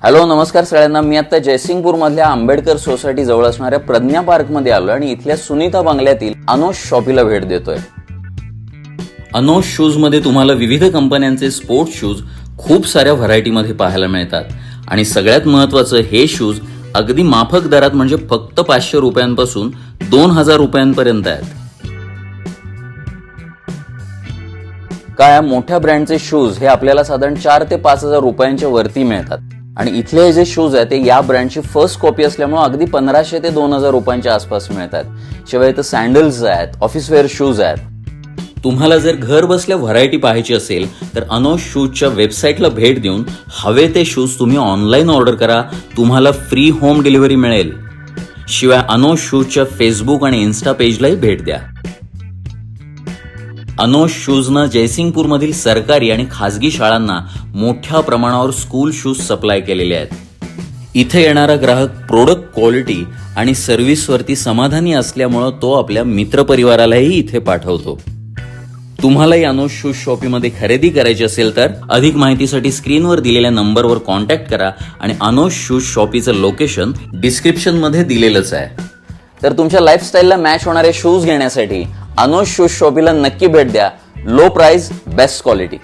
Hello नमस्कार सगळ्यांना. मी आता जयसिंगपूर मधल्या आंबेडकर सोसायटी जवळ असणाऱ्या प्रज्ञा पार्क मध्ये आलो आणि इथल्या सुनीता बंगल्यातील अनोश शॉपीला भेट देतोय. अनोश शूज मध्ये तुम्हाला विविध कंपन्यांचे स्पोर्ट्स शूज खूप साऱ्या व्हरायटी मध्ये पाहायला मिळतात आणि सगळ्यात महत्वाचं हे शूज अगदी माफक दरात म्हणजे फक्त 500 रुपयांपासून 2000 रुपयांपर्यंत आहेत. काय मोठ्या ब्रँडचे शूज हे आपल्याला साधारण 4 ते 5000 रुपयांच्या वरती मिळतात आणि इथले जे शूज आहेत ते या ब्रँडची फर्स्ट कॉपी असल्यामुळे अगदी 1500 ते 2000 रुपयांच्या आसपास मिळतात. शिवाय इथं सँडल्स आहेत, ऑफिस वेअर शूज आहेत. तुम्हाला जर घर बसल्या व्हरायटी पाहायची असेल तर अनोश शूजच्या वेबसाईटला भेट देऊन हवे ते शूज तुम्ही ऑनलाईन ऑर्डर करा, तुम्हाला फ्री होम डिलिव्हरी मिळेल. शिवाय अनोश शूजच्या फेसबुक आणि इन्स्टा पेजलाही भेट द्या. अनोश शूजनं जयसिंगपूरमधील सरकारी आणि खासगी शाळांना मोठ्या प्रमाणावर स्कूल शूज सप्लाय केलेले आहेत. इथे येणारा ग्राहक प्रोडक्ट क्वालिटी आणि सर्व्हिसवरती समाधानी असल्यामुळे तो आपल्या मित्रपरिवारालाही इथे पाठवतो. तुम्हालाही अनोश शूज शॉपीमध्ये खरेदी करायची असेल तर अधिक माहितीसाठी स्क्रीनवर दिलेल्या नंबरवर कॉन्टॅक्ट करा आणि अनोश शूज शॉपीचं लोकेशन डिस्क्रिप्शनमध्ये दिलेलंच आहे. तर तुमच्या लाईफस्टाईलला मॅच होणारे शूज घेण्यासाठी अनोश शूज शॉपीला नक्की भेट द्या. Low price, best quality.